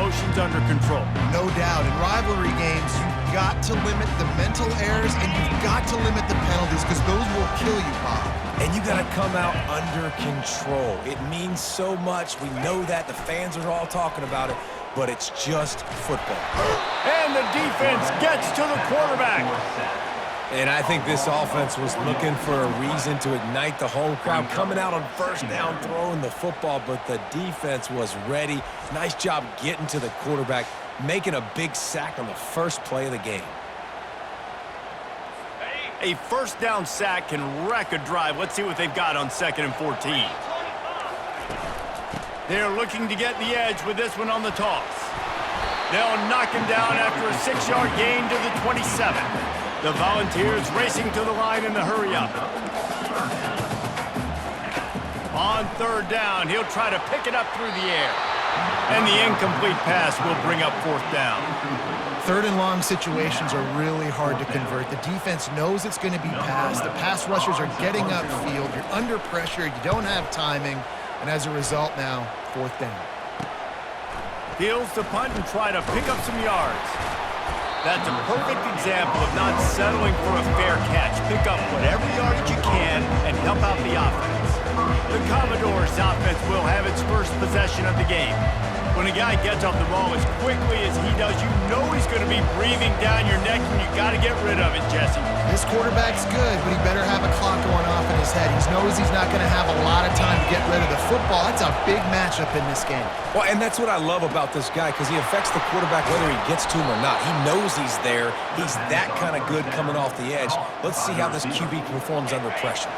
emotions under control. No doubt. In rivalry games, you've got to limit the mental errors and you've got to limit the penalties because those will kill you, Bob. And you got to come out under control. It means so much. We know that. The fans are all talking about it, but it's just football. And the defense gets to the quarterback. And I think this offense was looking for a reason to ignite the home crowd, coming out on first down, throwing the football, but the defense was ready. Nice job getting to the quarterback, making a big sack on the first play of the game. A first down sack can wreck a drive. Let's see what they've got on 2nd and 14. They're looking to get the edge with this one on the toss. They'll knock him down after a 6-yard gain to the 27. The Volunteers racing to the line in the hurry-up. On 3rd down, he'll try to pick it up through the air. And the incomplete pass will bring up 4th down. 3rd and long situations are really hard to convert. The defense knows it's going to be passed. The pass rushers are getting upfield. You're under pressure. You don't have timing. And as a result now, 4th down. Heels to punt and try to pick up some yards. That's a perfect example of not settling for a fair catch. Pick up whatever yardage you can and help out the offense. The Commodores' offense will have its first possession of the game. When a guy gets off the ball as quickly as he does, you know he's going to be breathing down your neck, and you got to get rid of it, Jesse. This quarterback's good, but he better have a clock going off in his head. He knows he's not going to have a lot of time to get rid of the football. That's a big matchup in this game. Well, and that's what I love about this guy, because he affects the quarterback whether he gets to him or not. He knows he's there. He's that kind of good coming off the edge. Let's see how this QB performs under pressure.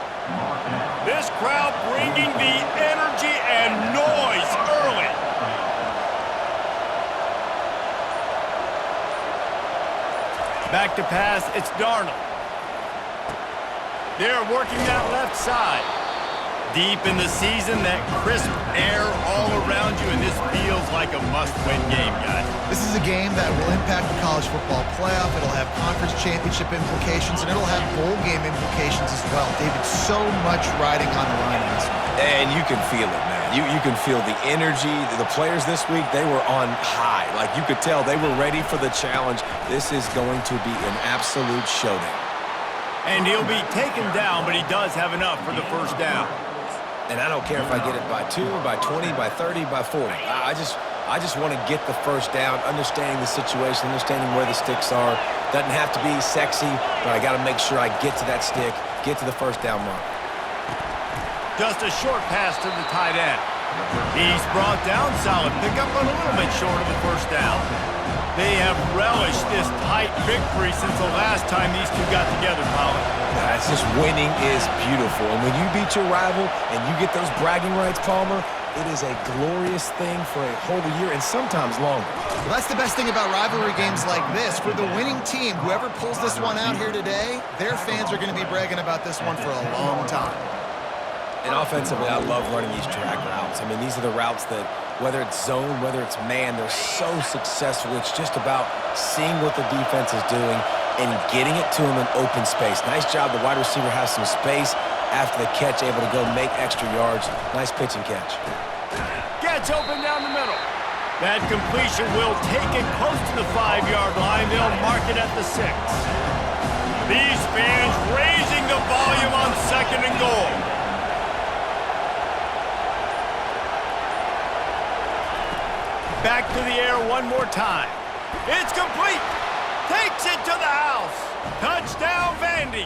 This crowd bringing the energy and noise early. Back to pass, it's Darnold. They're working that left side. Deep in the season, that crisp air all around you, and this feels like a must-win game, guys. This is a game that will impact the college football playoff. It'll have conference championship implications, and it'll have bowl game implications as well. David, so much riding on the line in this one. And you can feel it, man. You can feel the energy. The players this week, they were on high. Like, you could tell they were ready for the challenge. This is going to be an absolute showdown. And he'll be taken down, but he does have enough for the first down. And I don't care if I get it by 2, by 20, by 30, by 40. I just want to get the first down, understanding the situation, understanding where the sticks are. Doesn't have to be sexy, but I got to make sure I get to that stick, get to the first down mark. Just a short pass to the tight end. He's brought down, solid pickup, but a little bit short of the first down. They have relished this tight victory since the last time these two got together, Colin. It's just winning is beautiful. And when you beat your rival and you get those bragging rights, Palmer, it is a glorious thing for a whole year and sometimes longer. Well, that's the best thing about rivalry games like this. For the winning team, whoever pulls this one out here today, their fans are going to be bragging about this one for a long time. And offensively, I love running these drag routes. I mean, these are the routes that, whether it's zone, whether it's man, they're so successful. It's just about seeing what the defense is doing and getting it to them in open space. Nice job. The wide receiver has some space after the catch, able to go make extra yards. Nice pitch and catch. Gets open down the middle. That completion will take it close to the 5-yard line. They'll mark it at the 6. These fans raising the volume on 2nd and goal. Back to the air one more time. It's complete. Takes it to the house. Touchdown, Vandy.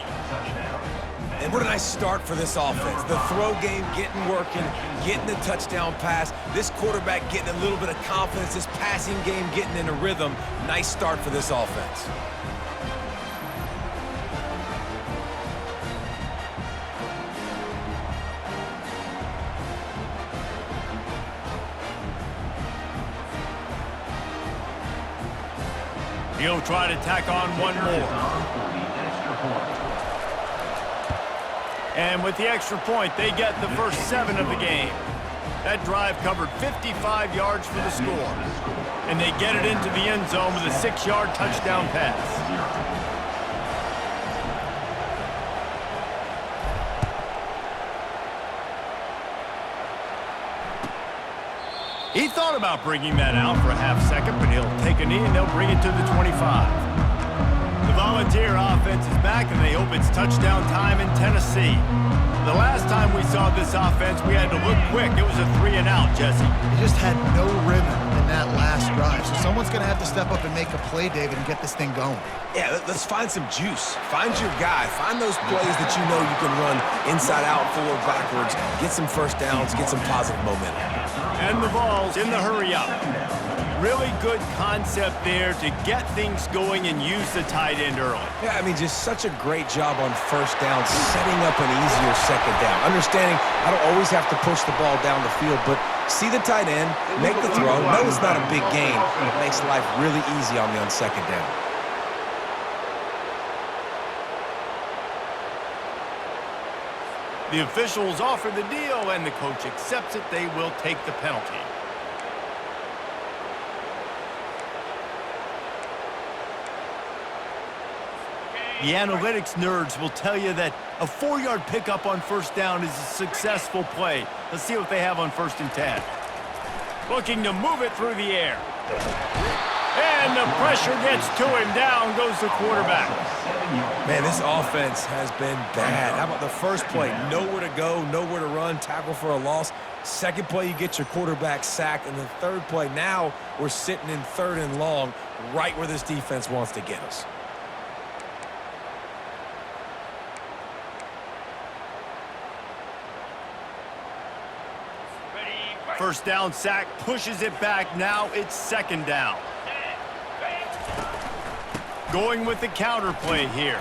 And what a nice start for this offense. The throw game getting working, getting the touchdown pass. This quarterback getting a little bit of confidence. This passing game getting in a rhythm. Nice start for this offense. He'll try to tack on one more. And with the extra point, they get the first 7 of the game. That drive covered 55 yards for the score. And they get it into the end zone with a 6-yard touchdown pass. He thought about bringing that out for a half second, but he'll take a knee and they'll bring it to the 25. The Volunteer offense is back, and they hope it's touchdown time in Tennessee. The last time we saw this offense, we had to look quick. It was a 3-and-out, Jesse. He just had no rhythm in that last drive. So someone's going to have to step up and make a play, David, and get this thing going. Yeah, let's find some juice. Find your guy. Find those plays that you know you can run inside out, forward, backwards. Get some first downs. Get some positive momentum. And the ball's in the hurry-up. Really good concept there to get things going and use the tight end early. Yeah, I mean, just such a great job on first down, setting up an easier second down. Understanding I don't always have to push the ball down the field, but see the tight end, make the throw. No, it's not a big gain, but it makes life really easy on me on second down. The officials offer the deal, and the coach accepts it. They will take the penalty. The analytics nerds will tell you that a 4-yard pickup on first down is a successful play. Let's see what they have on 1st and 10. Looking to move it through the air. And the pressure gets to him. Down goes the quarterback. Man, this offense has been bad. How about the first play? Nowhere to go, nowhere to run, tackle for a loss. Second play, you get your quarterback sacked. And the third play, now we're sitting in 3rd and long, right where this defense wants to get us. First down sack, pushes it back. Now it's 2nd down. Going with the counter play here.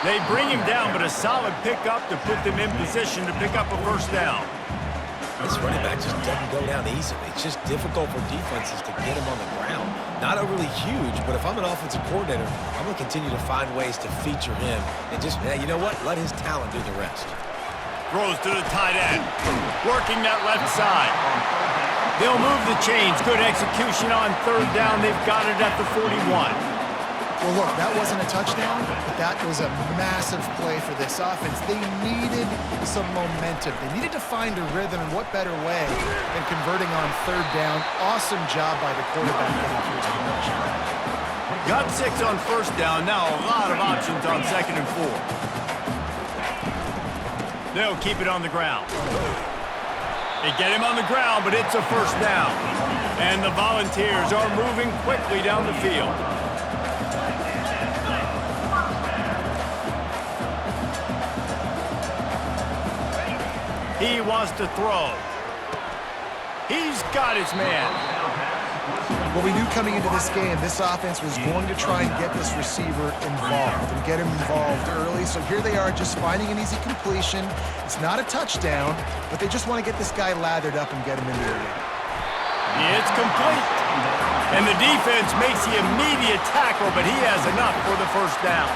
They bring him down, but a solid pickup to put them in position to pick up a first down. This running back just doesn't go down easily. It's just difficult for defenses to get him on the ground. Not overly huge, but if I'm an offensive coordinator, I'm going to continue to find ways to feature him and just, you know what, let his talent do the rest. Throws to the tight end, working that left side. They'll move the chains. Good execution on 3rd down. They've got it at the 41. Well, look, that wasn't a touchdown, but that was a massive play for this offense. They needed some momentum. They needed to find a rhythm, and what better way than converting on 3rd down. Awesome job by the quarterback getting through his connection. Got 6 on 1st down. Now a lot of options on 2nd and 4. They'll keep it on the ground. They get him on the ground, but it's a first down. And the Volunteers are moving quickly down the field. He wants to throw. He's got his man. Well, we knew coming into this game, this offense was going to try and get this receiver involved and get him involved early. So here they are just finding an easy completion. It's not a touchdown, but they just want to get this guy lathered up and get him into the game. It's complete. And the defense makes the immediate tackle, but he has enough for the first down.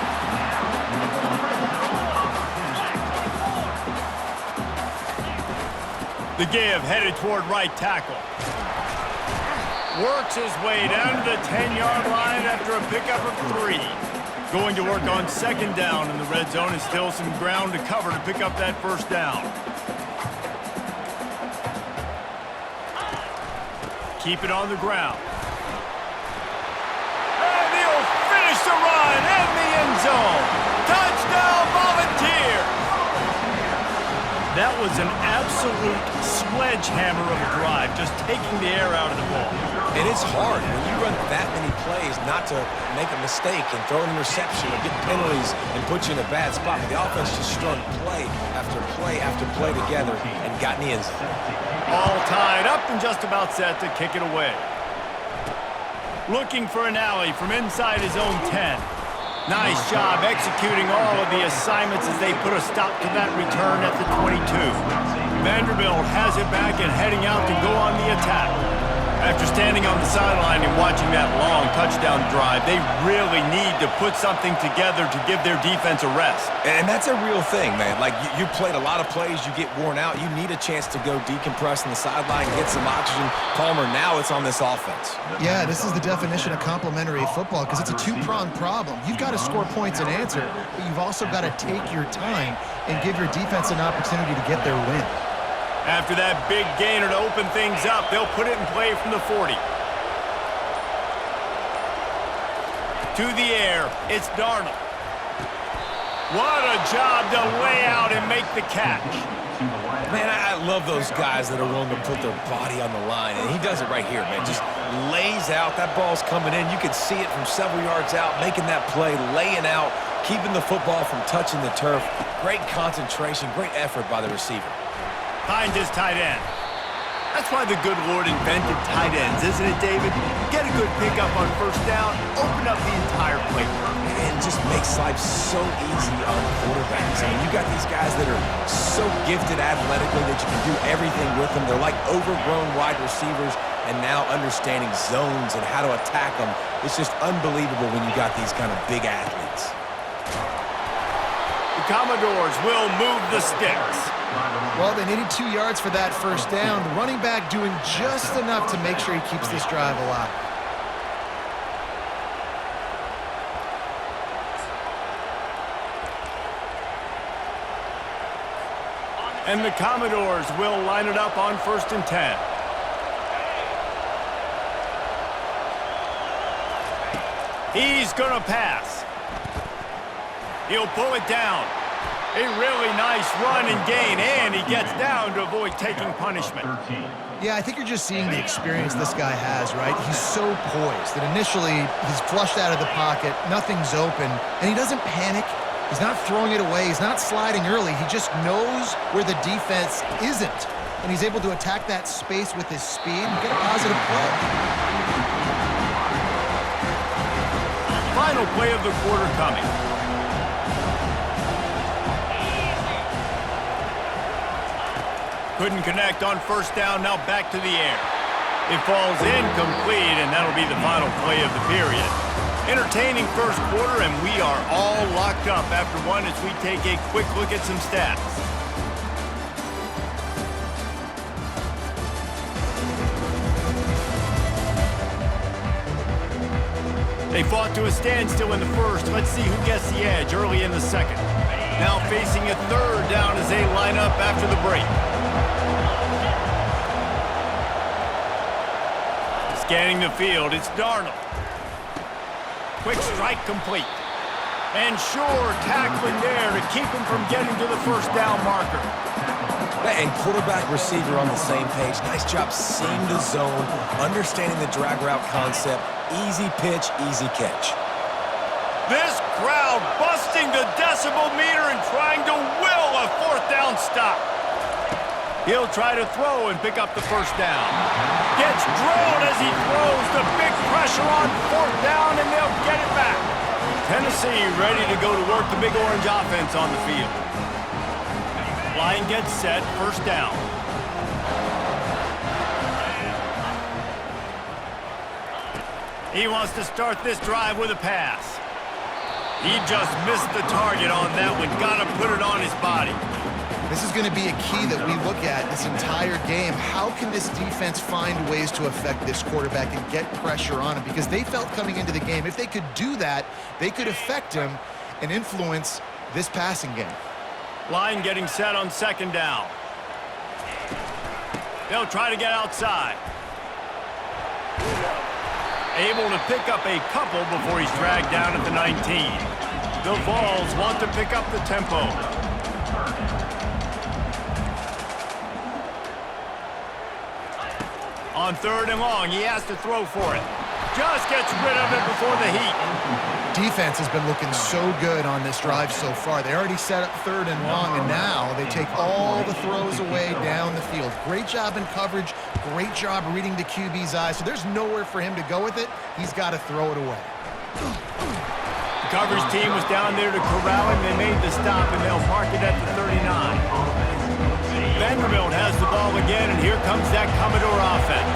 The give headed toward right tackle. Works his way down to the 10-yard line after a pickup of 3. Going to work on 2nd down in the red zone, and still some ground to cover to pick up that first down. Keep it on the ground. And he'll finish the run in the end zone. Touchdown, Volunteers! That was an absolute sledgehammer of a drive, just taking the air out of the ball. And it's hard when you run that many plays not to make a mistake and throw an interception or get penalties and put you in a bad spot. But the offense just strung play after play after play together and got in the end zone. All tied up and just about set to kick it away. Looking for an alley from inside his own 10. Nice job executing all of the assignments as they put a stop to that return at the 22. Vanderbilt has it back and heading out to go on the attack. After standing on the sideline and watching that long touchdown drive, they really need to put something together to give their defense a rest. And that's a real thing, man. Like, you played a lot of plays, you get worn out. You need a chance to go decompress on the sideline, get some oxygen. Palmer, now it's on this offense. Yeah, this is the definition of complementary football because it's a two-pronged problem. You've got to score points and answer, but you've also got to take your time and give your defense an opportunity to get their win. After that big gainer to open things up, they'll put it in play from the 40. To the air, it's Darnold. What a job to lay out and make the catch. Man, I love those guys that are willing to put their body on the line, and he does it right here, man. Just lays out. That ball's coming in. You can see it from several yards out, making that play, laying out, keeping the football from touching the turf. Great concentration, great effort by the receiver. Behind his tight end. That's why the good Lord invented tight ends, isn't it, David? Get a good pickup on first down, open up the entire playbook. And it just makes life so easy on quarterbacks. I mean, you got these guys that are so gifted athletically that you can do everything with them. They're like overgrown wide receivers, and now understanding zones and how to attack them. It's just unbelievable when you got these kind of big athletes. The Commodores will move the sticks. Well, they needed 2 yards for that first down. The running back doing just enough to make sure he keeps this drive alive. And the Commodores will line it up on 1st and 10. He's going to pass. He'll pull it down. A really nice run and gain, and he gets down to avoid taking punishment. Yeah, I think you're just seeing the experience this guy has, right? He's so poised that initially he's flushed out of the pocket, nothing's open, and he doesn't panic. He's not throwing it away. He's not sliding early. He just knows where the defense isn't, and he's able to attack that space with his speed and get a positive play. Final play of the quarter coming. Couldn't connect on first down, now back to the air. It falls incomplete, and that'll be the final play of the period. Entertaining first quarter, and we are all locked up after one as we take a quick look at some stats. They fought to a standstill in the first. Let's see who gets the edge early in the second. Now facing a third down as they line up after the break. Scanning the field, it's Darnold. Quick strike complete. And sure tackling there to keep him from getting to the first down marker. And quarterback receiver on the same page. Nice job seeing the zone, understanding the drag route concept. Easy pitch, easy catch. This crowd busting the decibel meter and trying to will a fourth down stop. He'll try to throw and pick up the first down. Gets drilled as he throws. The big pressure on fourth down, and they'll get it back. Tennessee ready to go to work the Big Orange offense on the field. Line gets set, first down. He wants to start this drive with a pass. He just missed the target on that one. Got to put it on his body. This is going to be a key that we look at this entire game. How can this defense find ways to affect this quarterback and get pressure on him? Because they felt coming into the game, if they could do that, they could affect him and influence this passing game. Line getting set on second down. They'll try to get outside. Able to pick up a couple before he's dragged down at the 19. The Vols want to pick up the tempo. On third and long, he has to throw for it. Just gets rid of it before the heat. Defense has been looking so good on this drive so far. They already set up third and long, and now they take all the throws away down the field. Great job in coverage. Great job reading the QB's eyes. So there's nowhere for him to go with it. He's got to throw it away. The coverage team was down there to corral him. They made the stop, and they'll mark it at the 39. Vanderbilt has the ball again, and here comes that Commodore offense.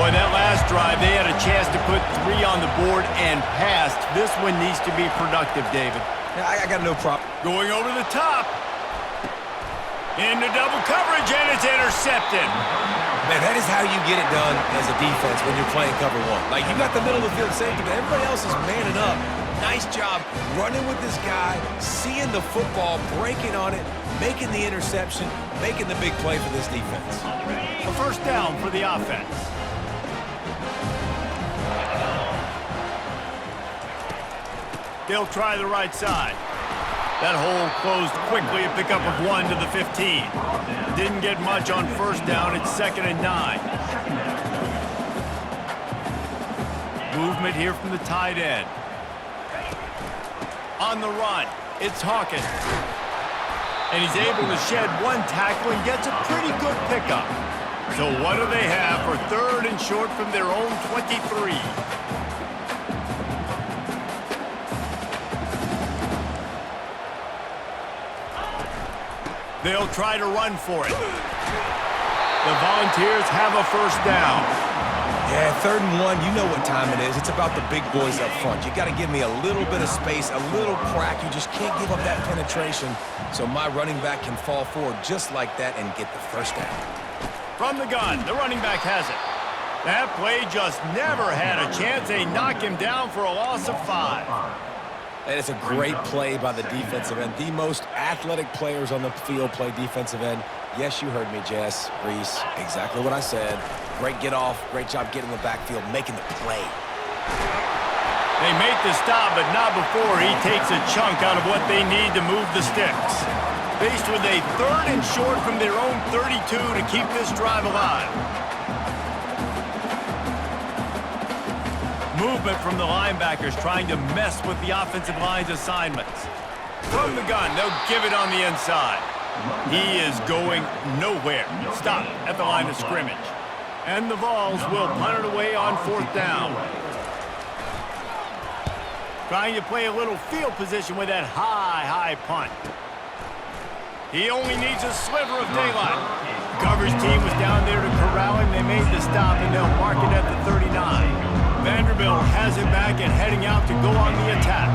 Boy, that last drive, they had a chance to put 3 on the board and passed. This one needs to be productive, David. Yeah, I got no problem. Going over the top. Into double coverage, and it's intercepted. Man, that is how you get it done as a defense when you're playing cover one. Like, you got the middle of the field safety, but everybody else is manning up. Nice job running with this guy, seeing the football, breaking on it, making the interception, making the big play for this defense. A first down for the offense. They'll try the right side. That hole closed quickly, a pickup of 1 to the 15. Didn't get much on first down. It's 2nd and 9. Movement here from the tight end. On the run, it's Hawkins. And he's able to shed one tackle and gets a pretty good pickup. So what do they have for 3rd and short from their own 23? They'll try to run for it. The Volunteers have a first down. Yeah, 3rd and 1, you know what time it is. It's about the big boys up front. You got to give me a little bit of space, a little crack. You just can't give up that penetration, so my running back can fall forward just like that and get the first down. From the gun, the running back has it. That play just never had a chance. They knock him down for a loss of 5. And it's a great play by the defensive end. The most athletic players on the field play defensive end. Yes, you heard me, Jess, Reese. Exactly what I said. Great get off. Great job getting in the backfield, making the play. They make the stop, but not before he takes a chunk out of what they need to move the sticks. Faced with a 3rd and short from their own 32 to keep this drive alive. Movement from the linebackers trying to mess with the offensive line's assignments. From the gun, they'll give it on the inside. He is going nowhere. Stop at the line of scrimmage. And the Vols will punt it away on 4th down. Trying to play a little field position with that high punt. He only needs a sliver of daylight. The coverage team was down there to corral him. They made the stop, and they'll mark it at the 39. Vanderbilt has it back and heading out to go on the attack.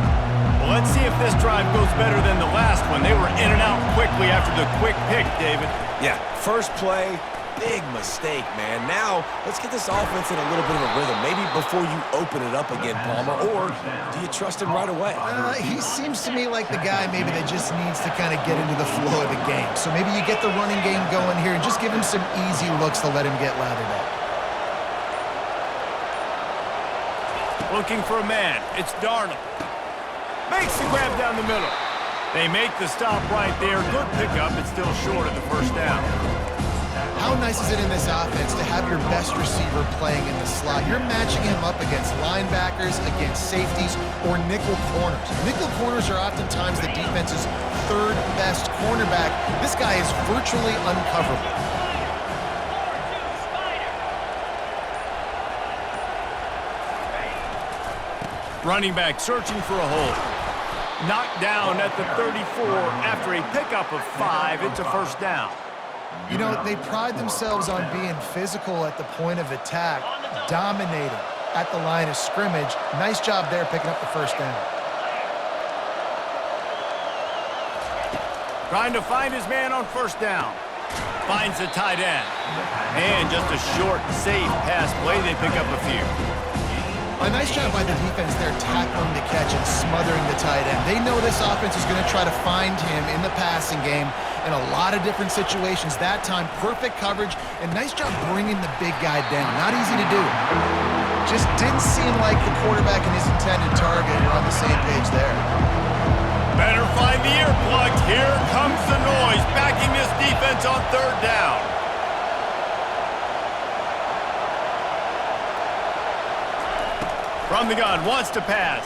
Well, let's see if this drive goes better than the last one. They were in and out quickly after the quick pick, David. Yeah, first play, big mistake, man. Now, let's get this offense in a little bit of a rhythm. Maybe before you open it up again, Palmer, or do you trust him right away? He seems to me like the guy maybe that just needs to kind of get into the flow of the game. So maybe you get the running game going here and just give him some easy looks to let him get lathered up. Looking for a man. It's Darnold. Makes the grab down the middle. They make the stop right there. Good pickup. It's still short of the first down. How nice is it in this offense to have your best receiver playing in the slot? You're matching him up against linebackers, against safeties, or nickel corners. Nickel corners are oftentimes the defense's 3rd best cornerback. This guy is virtually uncoverable. Running back searching for a hole. Knocked down at the 34 after a pickup of 5. It's a first down. You know, they pride themselves on being physical at the point of attack, dominating at the line of scrimmage. Nice job there picking up the first down. Trying to find his man on first down. Finds the tight end. And just a short, safe pass play. They pick up a few. A nice job by the defense there tackling the catch and smothering the tight end. They know this offense is going to try to find him in the passing game in a lot of different situations. That time, perfect coverage, and nice job bringing the big guy down. Not easy to do. Just didn't seem like the quarterback and his intended target were on the same page there. Better find the earplugs. Here comes the noise, backing this defense on 3rd down. From the gun, wants to pass.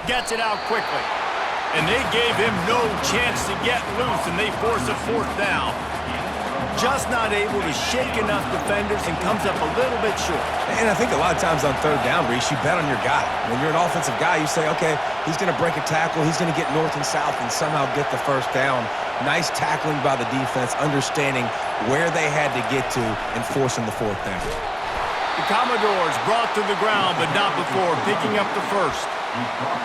Gets it out quickly. And they gave him no chance to get loose, and they force a 4th down. Just not able to shake enough defenders and comes up a little bit short. And I think a lot of times on 3rd down, Reese, you bet on your guy. When you're an offensive guy, you say, okay, he's going to break a tackle, he's going to get north and south and somehow get the first down. Nice tackling by the defense, understanding where they had to get to and forcing the 4th down. The Commodores brought to the ground, but not before picking up the first.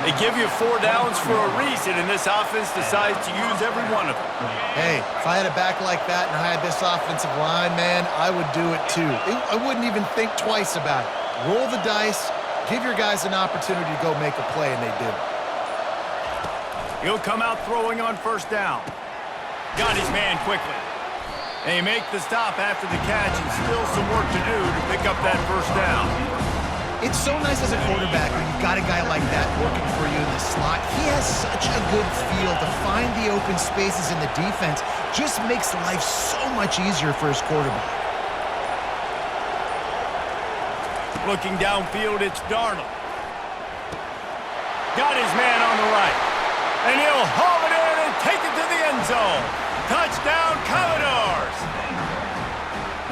They give you 4 downs for a reason, and this offense decides to use every one of them. Hey, if I had a back like that and I had this offensive line, man, I would do it too. I wouldn't even think twice about it. Roll the dice, give your guys an opportunity to go make a play, and they do. He'll come out throwing on first down. Got his man quickly. They make the stop after the catch, and still some work to do to pick up that first down. It's so nice as a quarterback when you've got a guy like that working for you in the slot. He has such a good feel to find the open spaces in the defense. Just makes life so much easier for his quarterback. Looking downfield, it's Darnold. Got his man on the right. And he'll haul it in and take it to the end zone. Touchdown, Commodores!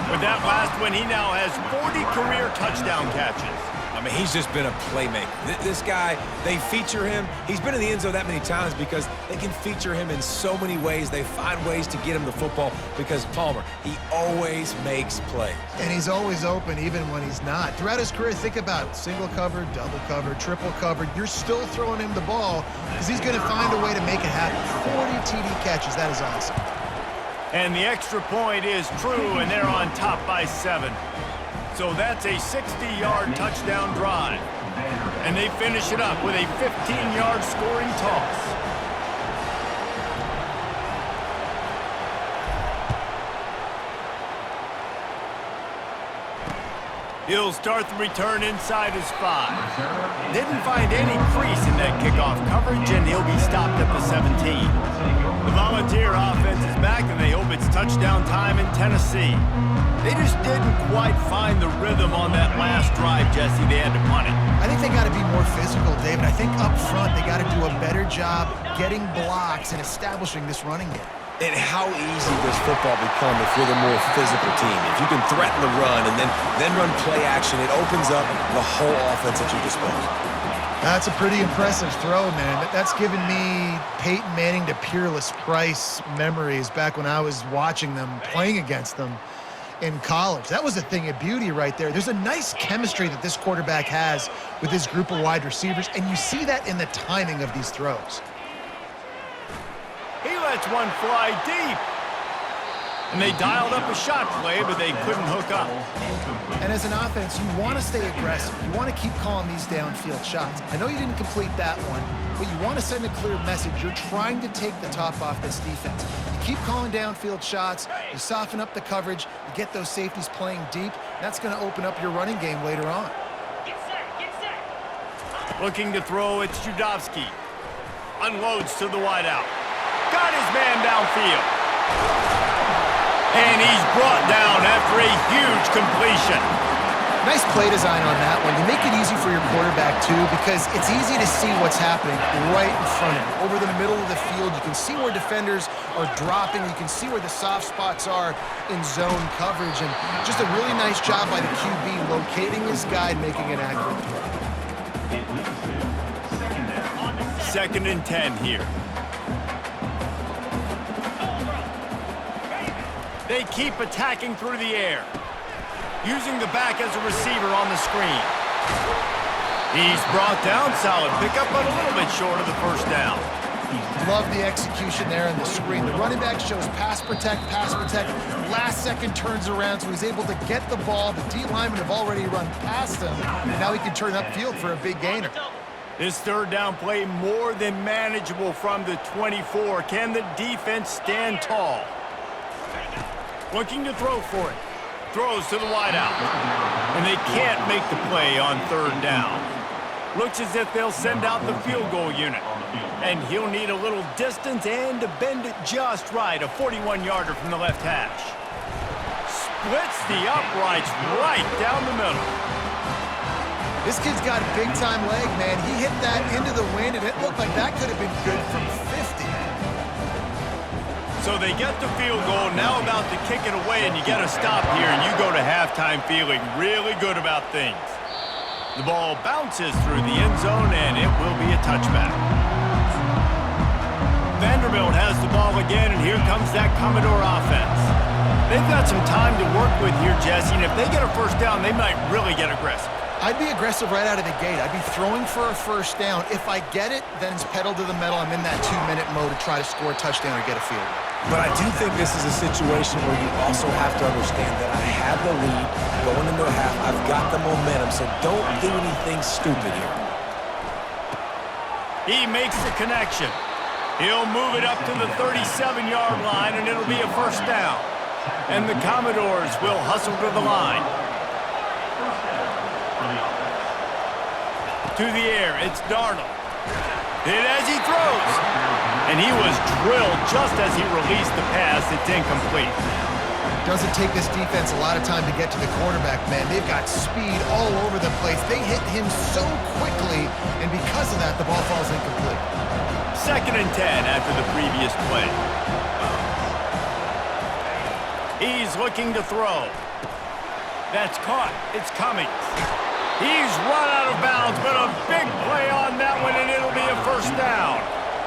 With that last one, he now has 40 career touchdown catches. I mean, he's just been a playmaker. This guy, they feature him. He's been in the end zone that many times because they can feature him in so many ways. They find ways to get him the football because Palmer, he always makes plays. And he's always open even when he's not. Throughout his career, think about it. Single covered, double covered, triple covered. You're still throwing him the ball because he's going to find a way to make it happen. 40 TD catches. That is awesome. And the extra point is true, and they're on top by 7. So that's a 60-yard touchdown drive. And they finish it up with a 15-yard scoring toss. He'll start the return inside his 5. Didn't find any crease in that kickoff coverage, and he'll be stopped at the 17. The Volunteer offense is back, and they hope it's touchdown time in Tennessee. They just didn't quite find the rhythm on that last drive, Jesse. They had to punt it. I think they got to be more physical, David. I think up front they got to do a better job getting blocks and establishing this running game. And how easy does football become if you're the more physical team? If you can threaten the run and then run play action, it opens up the whole offense at your disposal. That's a pretty impressive throw, man. That's given me Peyton Manning to Peerless Price memories back when I was watching them, playing against them in college. That was a thing of beauty right there. There's a nice chemistry that this quarterback has with his group of wide receivers, and you see that in the timing of these throws. He lets one fly deep. And they dialed up a shot play, but they couldn't hook up. And as an offense, you want to stay aggressive. You want to keep calling these downfield shots. I know you didn't complete that one, but you want to send a clear message. You're trying to take the top off this defense. You keep calling downfield shots. You soften up the coverage. You get those safeties playing deep. That's going to open up your running game later on. Get set. Looking to throw, it's Judovsky. Unloads to the wideout. Got his man downfield. And he's brought down after a huge completion. Nice play design on that one. You make it easy for your quarterback, too, because it's easy to see what's happening right in front of you. Over the middle of the field, you can see where defenders are dropping. You can see where the soft spots are in zone coverage. And just a really nice job by the QB locating his guy and making an accurate throw. 2nd and 10 here. They keep attacking through the air. Using the back as a receiver on the screen. He's brought down, solid pickup, but a little bit short of the first down. Love the execution there on the screen. The running back shows pass protect. Last second turns around, so he's able to get the ball. The D linemen have already run past him. Now he can turn upfield for a big gainer. This 3rd down play more than manageable from the 24. Can the defense stand tall? Looking to throw for it. Throws to the wideout. And they can't make the play on 3rd down. Looks as if they'll send out the field goal unit. And he'll need a little distance and to bend it just right. A 41-yarder from the left hash. Splits the uprights right down the middle. This kid's got a big-time leg, man. He hit that into the wind, and it looked like that could have been good from 50. So they get the field goal, now about to kick it away, and you get a stop here, and you go to halftime feeling really good about things. The ball bounces through the end zone, and it will be a touchback. Vanderbilt has the ball again, and here comes that Commodore offense. They've got some time to work with here, Jesse, and if they get a first down, they might really get aggressive. I'd be aggressive right out of the gate. I'd be throwing for a first down. If I get it, then it's pedal to the metal. I'm in that 2-minute mode to try to score a touchdown or get a field goal. But I do think this is a situation where you also have to understand that I have the lead going into a half. I've got the momentum, so don't do anything stupid here. He makes the connection. He'll move it up to the 37-yard line, and it'll be a first down. And the Commodores will hustle to the line. To the air, it's Darnold. Hit as he throws. And he was drilled just as he released the pass. It's incomplete. Doesn't take this defense a lot of time to get to the quarterback, man. They've got speed all over the place. They hit him so quickly, and because of that, the ball falls incomplete. 2nd and 10 after the previous play. He's looking to throw. That's caught. It's Cummings. He's run out of bounds, but a big play on that one, and it'll be a first down.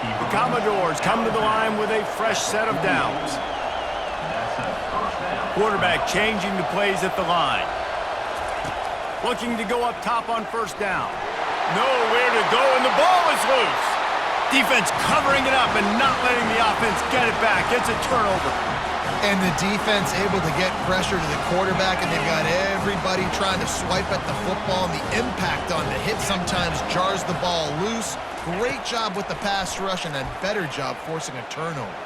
The Commodores come to the line with a fresh set of downs. Quarterback changing the plays at the line. Looking to go up top on first down. Nowhere to go, and the ball is loose. Defense covering it up and not letting the offense get it back. It's a turnover. And the defense able to get pressure to the quarterback, and they've got everybody trying to swipe at the football, and the impact on the hit sometimes jars the ball loose. Great job with the pass rush, and a better job forcing a turnover.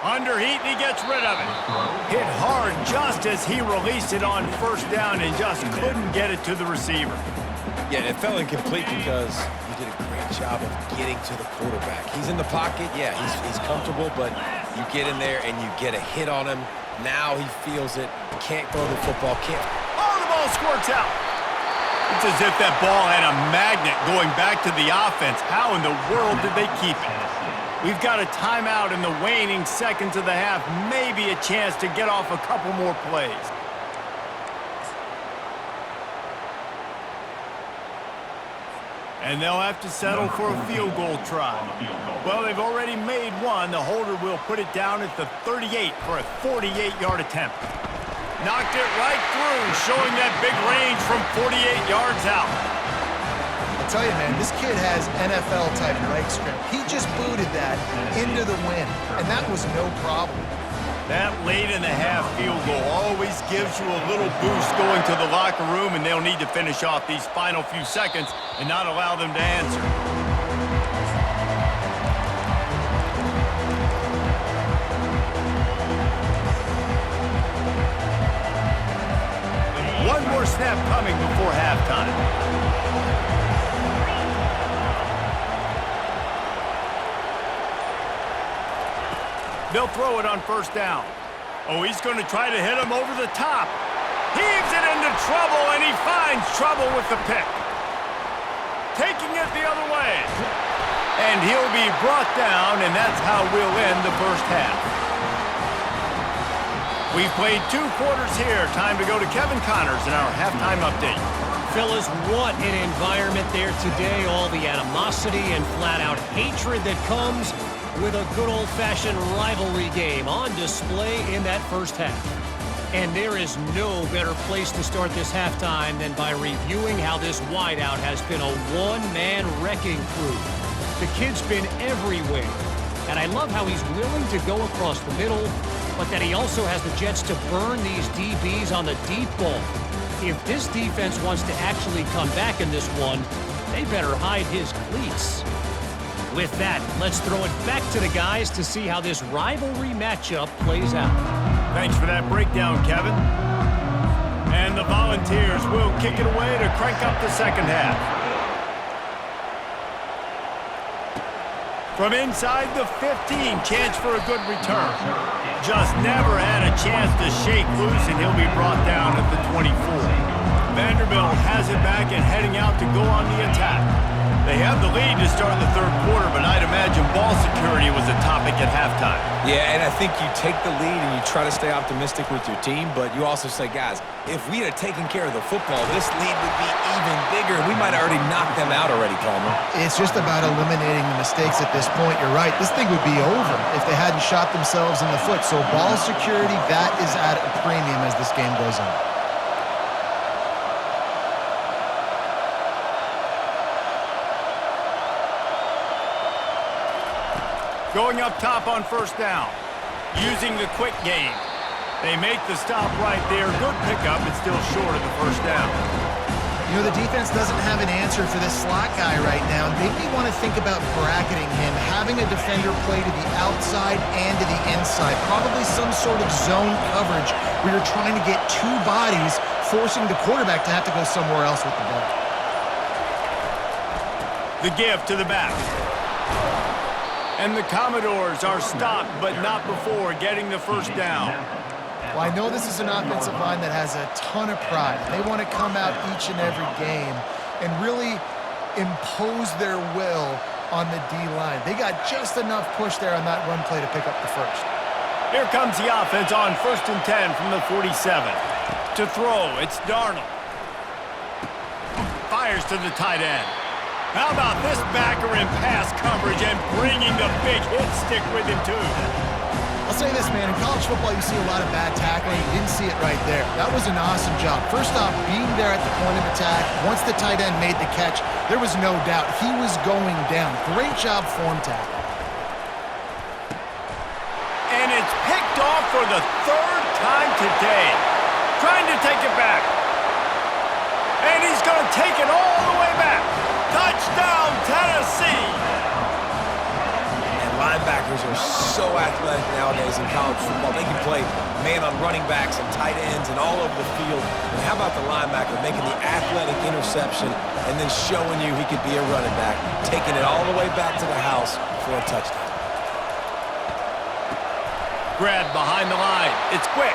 Under heat, and he gets rid of it. Hit hard just as he released it on first down and just couldn't get it to the receiver. Yeah, it fell incomplete because he did a great job of getting to the quarterback. He's in the pocket. Yeah, he's comfortable, but you get in there and you get a hit on him. Now he feels it. Can't throw the football. Can't. Oh, the ball squirts out. It's as if that ball had a magnet going back to the offense. How in the world did they keep it? We've got a timeout in the waning seconds of the half. Maybe a chance to get off a couple more plays. And they'll have to settle for a field goal try. Well, they've already made one. The holder will put it down at the 38 for a 48-yard attempt. Knocked it right through, showing that big range from 48 yards out. I'll tell you, man, this kid has NFL-type leg strength. He just booted that into the wind, and that was no problem. That late in the half field goal always gives you a little boost going to the locker room, and they'll need to finish off these final few seconds and not allow them to answer. One more snap coming before halftime. They'll throw it on first down. Oh, he's going to try to hit him over the top. Heaves it into trouble, and he finds trouble with the pick. Taking it the other way. And he'll be brought down, and that's how we'll end the first half. We've played 2 quarters here. Time to go to Kevin Connors in our halftime update. Fellas, what an environment there today. All the animosity and flat-out hatred that comes with a good old-fashioned rivalry game on display in that first half. And there is no better place to start this halftime than by reviewing how this wideout has been a one-man wrecking crew. The kid's been everywhere, and I love how he's willing to go across the middle, but that he also has the jets to burn these DBs on the deep ball. If this defense wants to actually come back in this one, they better hide his cleats. With that, let's throw it back to the guys to see how this rivalry matchup plays out. Thanks for that breakdown, Kevin. And the Volunteers will kick it away to crank up the second half. From inside the 15, chance for a good return. Just never had a chance to shake loose, and he'll be brought down at the 24. Vanderbilt has it back and heading out to go on the attack. They have the lead to start the third quarter, but I'd imagine ball security was a topic at halftime. Yeah, and I think you take the lead and you try to stay optimistic with your team, but you also say, guys, if we had taken care of the football, this lead would be even bigger. We might have already knocked them out already, Palmer. It's just about eliminating the mistakes at this point. You're right. This thing would be over if they hadn't shot themselves in the foot. So ball security, that is at a premium as this game goes on. Going up top on first down. Using the quick game. They make the stop right there. Good pickup, but still short of the first down. You know, the defense doesn't have an answer for this slot guy right now. They may want to think about bracketing him, having a defender play to the outside and to the inside. Probably some sort of zone coverage where you're trying to get two bodies, forcing the quarterback to have to go somewhere else with the ball. The give to the back. And the Commodores are stopped, but not before getting the first down. Well, I know this is an offensive line that has a ton of pride. They want to come out each and every game and really impose their will on the D-line. They got just enough push there on that run play to pick up the first. Here comes the offense on 1st and 10 from the 47. To throw, it's Darnold. Fires to the tight end. How about this backer in pass coverage and bringing the big hit stick with him, too? I'll say this, man. In college football, you see a lot of bad tackling. You didn't see it right there. That was an awesome job. First off, being there at the point of attack. Once the tight end made the catch, there was no doubt he was going down. Great job form tackle. And it's picked off for the third time today. Trying to take it back. And he's going to take it all the way back. Touchdown, Tennessee! And linebackers are so athletic nowadays in college football. They can play man on running backs and tight ends and all over the field. And how about the linebacker making the athletic interception and then showing you he could be a running back, taking it all the way back to the house for a touchdown. Grab behind the line. It's quick.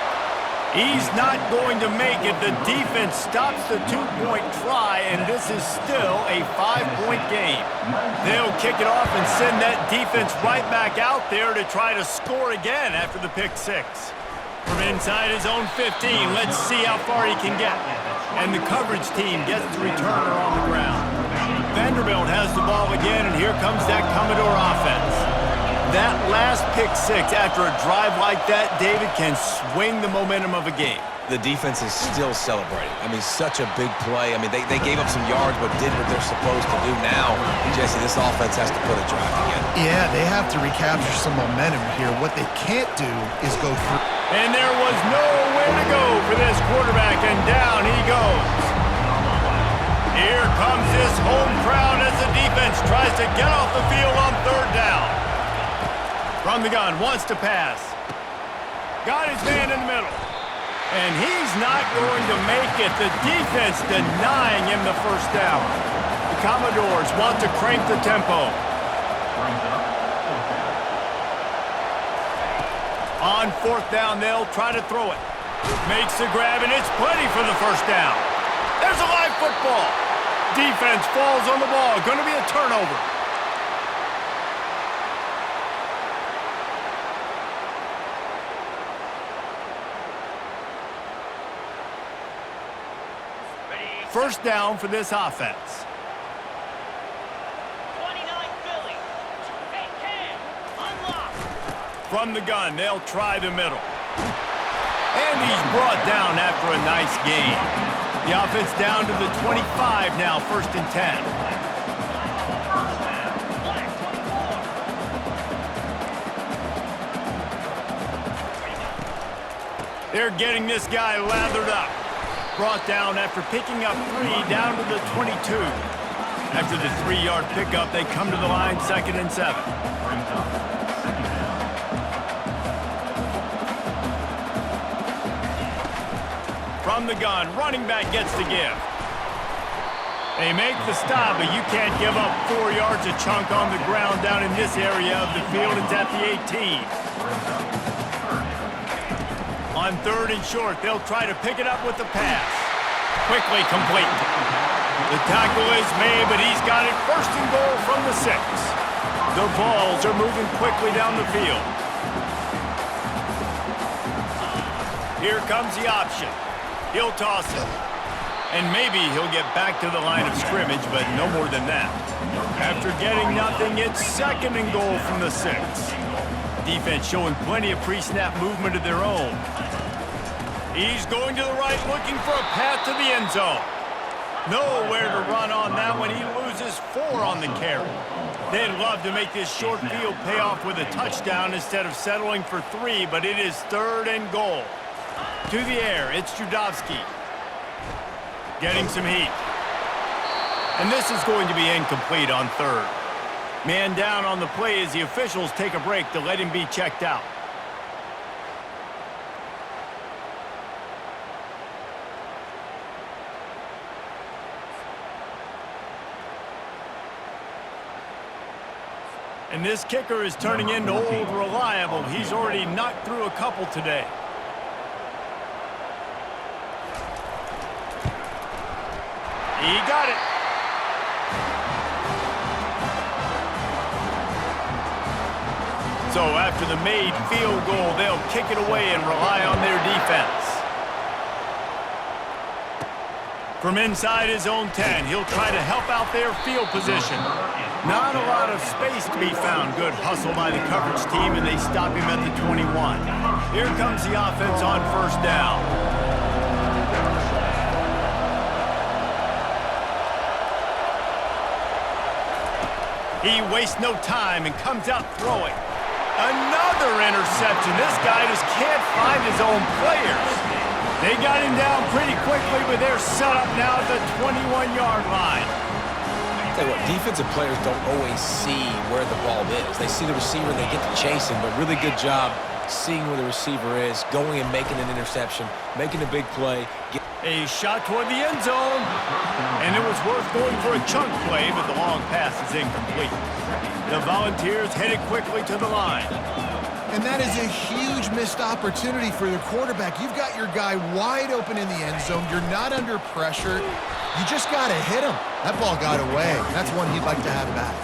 He's not going to make it. The defense stops the two-point try, and this is still a 5-point game. They'll kick it off and send that defense right back out there to try to score again after the pick six. From inside his own 15, let's see how far he can get. And the coverage team gets the returner on the ground. Vanderbilt has the ball again, and here comes that Commodore offense. That last pick six after a drive like that, David, can swing the momentum of a game. The defense is still celebrating. I mean, such a big play. I mean, they gave up some yards but did what they're supposed to do. Now, Jesse, this offense has to put a drive together. Yeah, they have to recapture some momentum here. What they can't do is go through. And there was nowhere to go for this quarterback, and down he goes. Here comes this home crowd as the defense tries to get off the field on third down. From the gun, wants to pass. Got his man in the middle. And he's not going to make it. The defense denying him the first down. The Commodores want to crank the tempo. On fourth down, they'll try to throw it. Makes the grab, and it's plenty for the first down. There's a live football. Defense falls on the ball. Going to be a turnover. First down for this offense. 29 Philly. Hey, Cam, unlock. From the gun, they'll try the middle. And he's brought down after a nice gain. The offense down to the 25 now, 1st and 10. They're getting this guy lathered up. Brought down after picking up 3 down to the 22. After the 3-yard pickup, they come to the line 2nd and 7. From the gun, running back gets the give. They make the stop, but you can't give up 4 yards a chunk on the ground down in this area of the field. It's at the 18. On 3rd and short, they'll try to pick it up with the pass. Quickly complete. The tackle is made, but he's got it 1st and goal from the 6. The Vols are moving quickly down the field. Here comes the option. He'll toss it. And maybe he'll get back to the line of scrimmage, but no more than that. After getting nothing, it's 2nd and goal from the 6. Defense showing plenty of pre-snap movement of their own. He's going to the right, looking for a path to the end zone. Nowhere to run on that one. He loses 4 on the carry. They'd love to make this short field pay off with a touchdown instead of settling for 3, but it is 3rd and goal. To the air, it's Judovsky. Getting some heat. And this is going to be incomplete on 3rd. Man down on the play as the officials take a break to let him be checked out. And this kicker is turning into old reliable. He's already knocked through a couple today. He got it. So after the made field goal, they'll kick it away and rely on their defense. From inside his own 10, he'll try to help out their field position. Not a lot of space to be found. Good hustle by the coverage team, and they stop him at the 21. Here comes the offense on 1st down. He wastes no time and comes out throwing. Another interception. This guy just can't find his own players. They got him down pretty quickly, but they're set up now at the 21-yard line. Tell you what, defensive players don't always see where the ball is. They see the receiver, they get to chase him, but really good job seeing where the receiver is, going and making an interception, making a big play. A shot toward the end zone, and it was worth going for a chunk play, but the long pass is incomplete. The Volunteers headed quickly to the line. And that is a huge missed opportunity for the quarterback. You've got your guy wide open in the end zone. You're not under pressure. You just got to hit him. That ball got away. That's one he'd like to have back.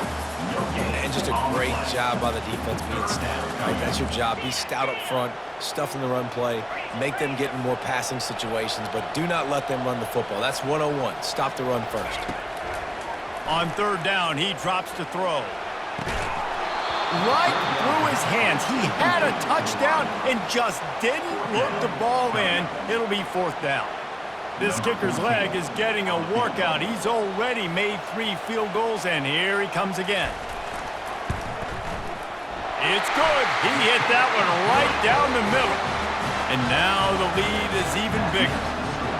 And just a great job by the defense being stout. Right? That's your job. Be stout up front, stuff in the run play, make them get in more passing situations, but do not let them run the football. That's 101. Stop the run first. On 3rd down, he drops to throw. Right through his hands. He had a touchdown and just didn't look the ball in. It'll be 4th down. This kicker's leg is getting a workout. He's already made 3 field goals, and here he comes again. It's good. He hit that one right down the middle. And now the lead is even bigger.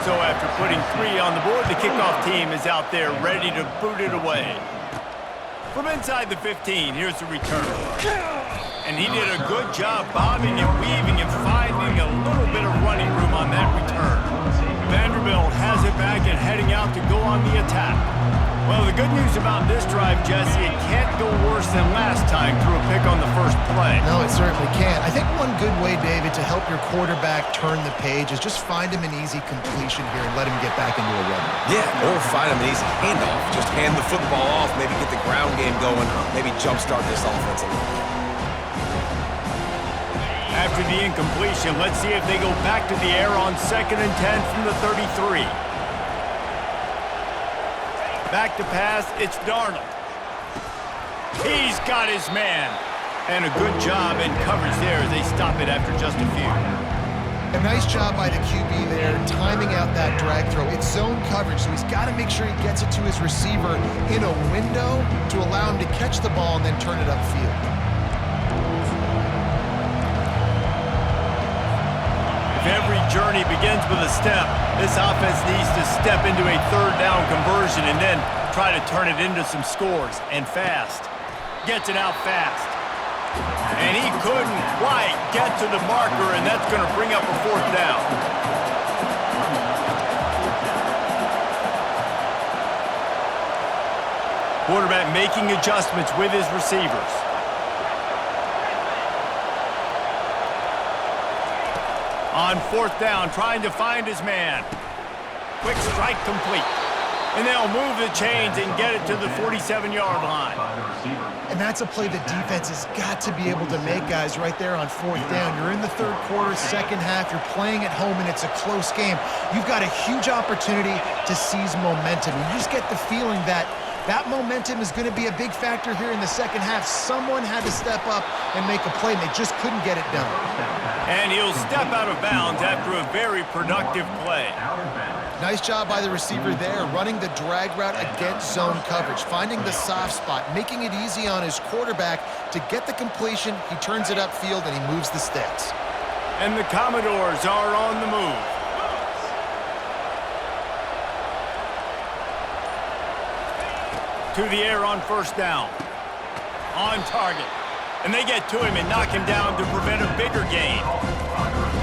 So after putting 3 on the board, the kickoff team is out there ready to boot it away. From inside the 15, here's the return. And he did a good job bobbing and weaving and finding a little bit of running room on that return. Vanderbilt has it back and heading out to go on the attack. Well, the good news about this drive, Jesse, it can't go worse than last time through a pick on the first play. No, it certainly can't. I think one good way, David, to help your quarterback turn the page is just find him an easy completion here and let him get back into a rhythm. Yeah, or find him an easy handoff. Just hand the football off, maybe get the ground game going, maybe jumpstart this offense a little bit. After the incompletion, let's see if they go back to the air on 2nd and 10 from the 33. Back to pass, it's Darnold. He's got his man. And a good job in coverage there as they stop it after just a few. A nice job by the QB there, timing out that drag throw. It's zone coverage, so he's got to make sure he gets it to his receiver in a window to allow him to catch the ball and then turn it upfield. If every journey begins with a step, this offense needs to step into a 3rd down conversion and then try to turn it into some scores, and fast. Gets it out fast. And he couldn't quite get to the marker, and that's going to bring up a 4th down. Quarterback making adjustments with his receivers. On 4th down, trying to find his man. Quick strike complete. And they'll move the chains and get it to the 47-yard line. And that's a play the defense has got to be able to make, guys, right there on 4th down. You're in the 3rd quarter, 2nd half. You're playing at home, and it's a close game. You've got a huge opportunity to seize momentum. You just get the feeling that that momentum is going to be a big factor here in the 2nd half. Someone had to step up and make a play, and they just couldn't get it done. And he'll step out of bounds after a very productive play. Nice job by the receiver there, running the drag route against zone coverage, finding the soft spot, making it easy on his quarterback to get the completion. He turns it upfield, and he moves the sticks. And the Commodores are on the move. To the air on first down. On target. And they get to him and knock him down to prevent a bigger gain.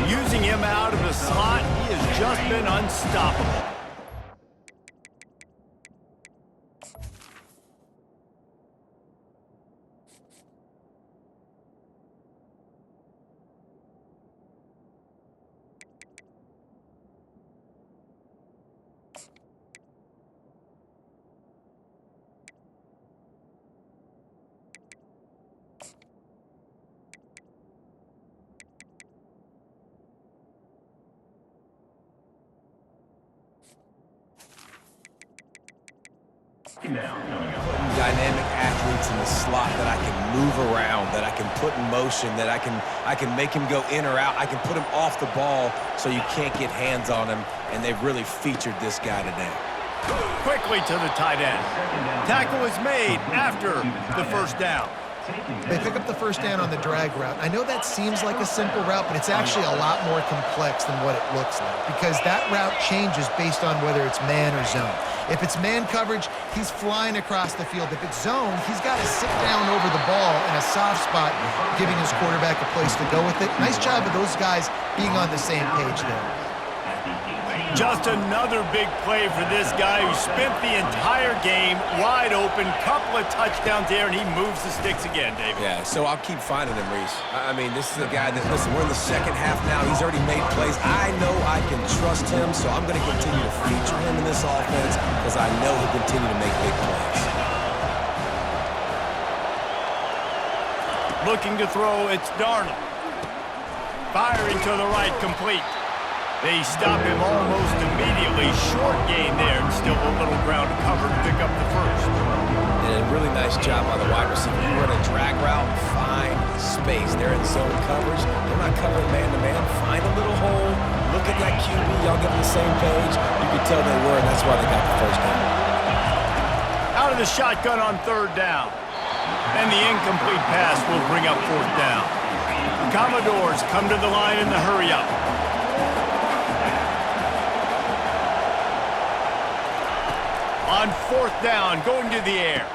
Using him out of the slot, he has just been unstoppable. Dynamic athletes in the slot that I can move around, that I can put in motion, that I can make him go in or out. I can put him off the ball so you can't get hands on him, and they've really featured this guy today. Quickly to the tight end. Tackle is made after the first down. They pick up the first down on the drag route. I know that seems like a simple route, but it's actually a lot more complex than what it looks like, because that route changes based on whether it's man or zone. If it's man coverage, he's flying across the field. If it's zone, he's got to sit down over the ball in a soft spot, giving his quarterback a place to go with it. Nice job of those guys being on the same page there. Just another big play for this guy who spent the entire game wide open, couple of touchdowns there, and he moves the sticks again, David. Yeah, so I'll keep finding him, Reese. I mean, this is a guy that, listen, we're in the second half now. He's already made plays. I know I can trust him, so I'm going to continue to feature him in this offense because I know he'll continue to make big plays. Looking to throw, it's Darnold. Firing to the right, complete. They stop him almost immediately. Short gain there, and still a little ground to cover to pick up the first. And a really nice job by the wide receiver. You run a drag route, find space. They're in zone coverage. They're not covering man-to-man. Find a little hole. Look at that QB. Y'all get on the same page. You can tell they were, and that's why they got the first down. Out of the shotgun on third down. And the incomplete pass will bring up fourth down. The Commodores come to the line in the hurry-up. On fourth down, going to the air.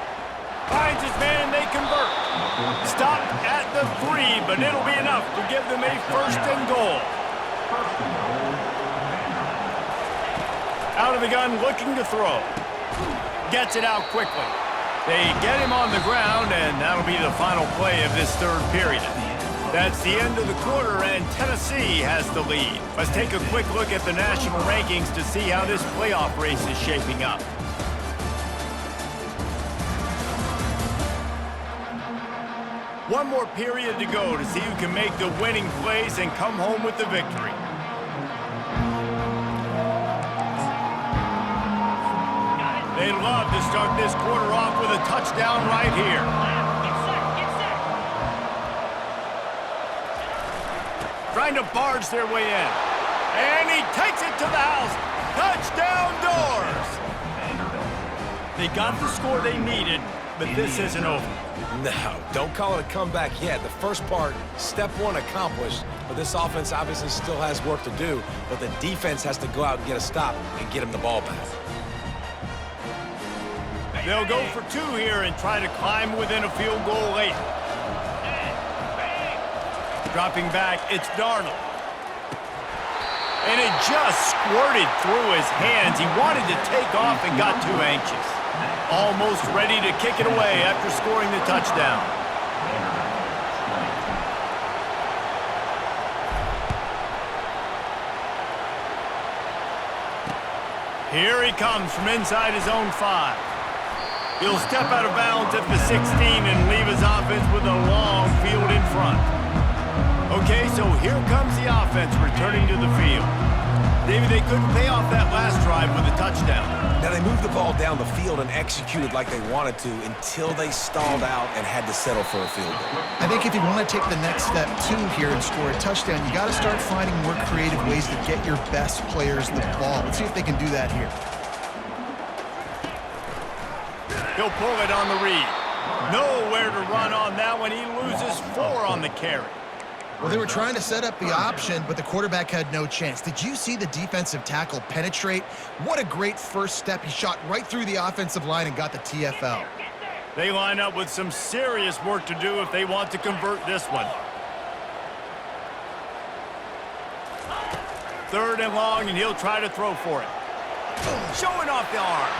Finds his man, and they convert. Stopped at the 3, but it'll be enough to give them a first and goal. Out of the gun, looking to throw. Gets it out quickly. They get him on the ground, and that'll be the final play of this third period. That's the end of the quarter, and Tennessee has the lead. Let's take a quick look at the national rankings to see how this playoff race is shaping up. One more period to go to see who can make the winning plays and come home with the victory. They'd love to start this quarter off with a touchdown right here. Trying to barge their way in. And he takes it to the house. Touchdown Doors! They got the score they needed, but this isn't over. No, don't call it a comeback yet. The first part, step one accomplished, but this offense obviously still has work to do, but the defense has to go out and get a stop and get him the ball back. They'll go for 2 here and try to climb within a field goal late. Dropping back, it's Darnold. And it just squirted through his hands. He wanted to take off and got too anxious. Almost ready to kick it away after scoring the touchdown. Here he comes from inside his own 5. He'll step out of bounds at the 16 and leave his offense with a long field in front. Okay, so here comes the offense returning to the field. David, they couldn't pay off that last drive with a touchdown. Now, they moved the ball down the field and executed like they wanted to until they stalled out and had to settle for a field goal. I think if you want to take the next step, too, here and score a touchdown, you got to start finding more creative ways to get your best players the ball. Let's see if they can do that here. He'll pull it on the read. Nowhere to run on that one. He loses 4 on the carry. Well, they were trying to set up the option, but the quarterback had no chance. Did you see the defensive tackle penetrate? What a great first step. He shot right through the offensive line and got the TFL. They line up with some serious work to do if they want to convert this one. 3rd and long, and he'll try to throw for it. Showing off the arm.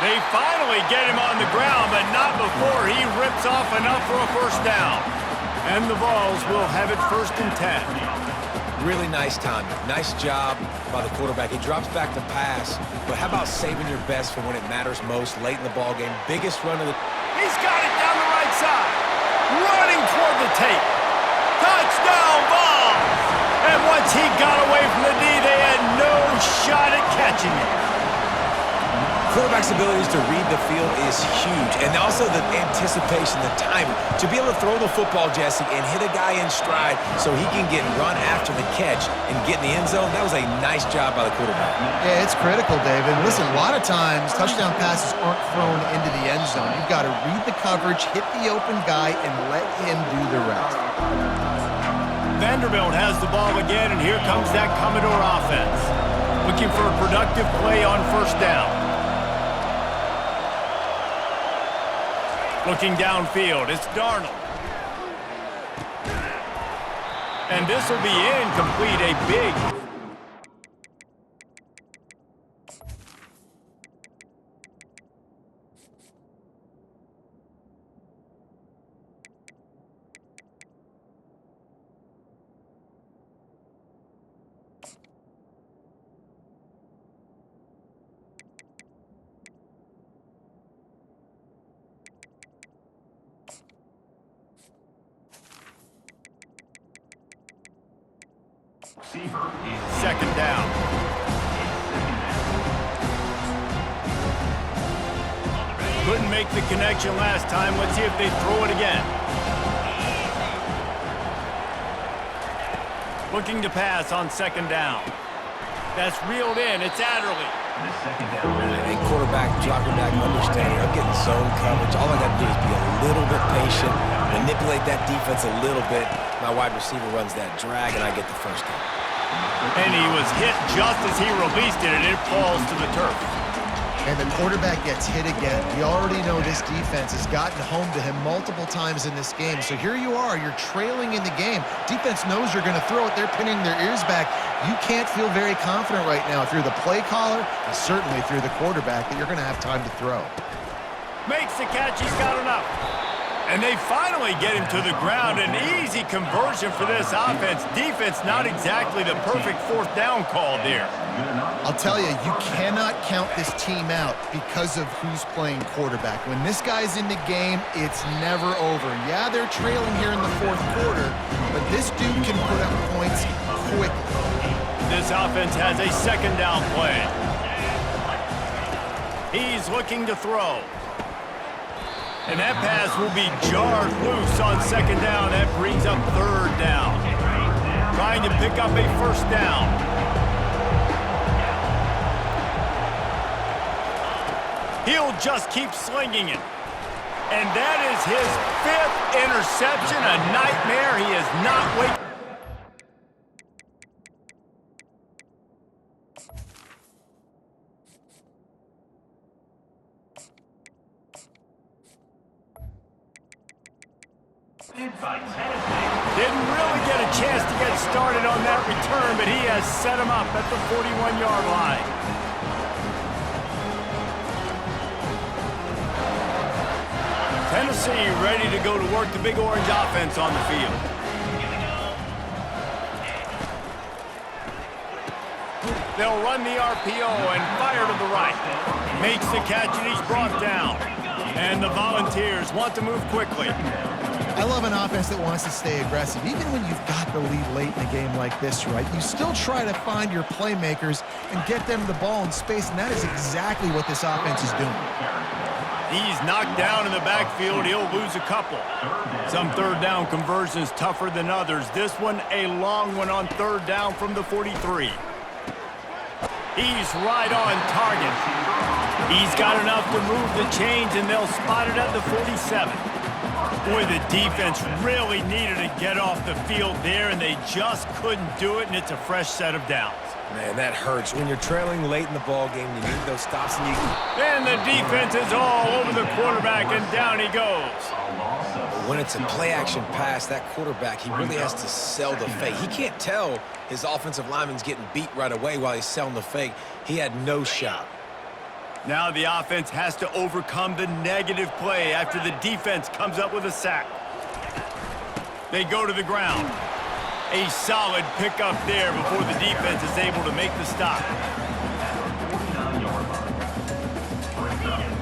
They finally get him on the ground, but not before he rips off enough for a first down. And the Vols will have it 1st and 10. Really nice timing. Nice job by the quarterback. He drops back to pass, but how about saving your best for when it matters most late in the ballgame? Biggest run of the... He's got it down the right side. Running toward the tape. Touchdown, Vols! And once he got away from the D, they had no shot at catching it. Quarterback's abilities to read the field is huge, and also the anticipation, the timing. To be able to throw the football, Jesse, and hit a guy in stride so he can get run after the catch and get in the end zone, that was a nice job by the quarterback. Yeah, it's critical, David. Listen, a lot of times touchdown passes aren't thrown into the end zone. You've got to read the coverage, hit the open guy, and let him do the rest. Vanderbilt has the ball again, and here comes that Commodore offense. Looking for a productive play on 1st down. Looking downfield, it's Darnold. And this will be incomplete, a big... Second down. Couldn't make the connection last time. Let's see if they throw it again. Looking to pass on 2nd down. That's reeled in. It's Adderley. I think quarterback dropping back, understanding. I'm getting zone coverage. All I got to do is be a little bit patient, manipulate that defense a little bit. My wide receiver runs that drag, and I get the first down. And he was hit just as he released it, and it falls to the turf. And the quarterback gets hit again. We already know this defense has gotten home to him multiple times in this game. So here you are, you're trailing in the game. Defense knows you're going to throw it. They're pinning their ears back. You can't feel very confident right now through the play caller and certainly through the quarterback that you're going to have time to throw. Makes the catch. He's got enough. And they finally get him to the ground. An easy conversion for this offense. Defense, not exactly the perfect 4th down call there. I'll tell you, you cannot count this team out because of who's playing quarterback. When this guy's in the game, it's never over. Yeah, they're trailing here in the 4th quarter, but this dude can put up points quickly. This offense has a 2nd down play. He's looking to throw. And that pass will be jarred loose on 2nd down. That brings up 3rd down. Trying to pick up a 1st down. He'll just keep slinging it. And that is his 5th interception. A nightmare. He is not waiting. Didn't really get a chance to get started on that return, but he has set him up at the 41-yard line. Tennessee ready to go to work the Big Orange offense on the field. They'll run the RPO and fire to the right. Makes the catch and he's brought down. And the Volunteers want to move quickly. I love an offense that wants to stay aggressive. Even when you've got the lead late in a game like this, right, you still try to find your playmakers and get them the ball in space, and that is exactly what this offense is doing. He's knocked down in the backfield. He'll lose a couple. Some third down conversions tougher than others. This one a long one on third down from the 43. He's right on target. He's got enough to move the chains, and they'll spot it at the 47. Boy, the defense really needed to get off the field there, and they just couldn't do it, and it's a fresh set of downs. Man, that hurts. When you're trailing late in the ball game, you need those stops. And the defense is all over the quarterback, and down he goes. When it's a play-action pass, that quarterback, he really has to sell the fake. He can't tell his offensive lineman's getting beat right away while he's selling the fake. He had no shot. Now the offense has to overcome the negative play after the defense comes up with a sack. They go to the ground. A solid pickup there before the defense is able to make the stop.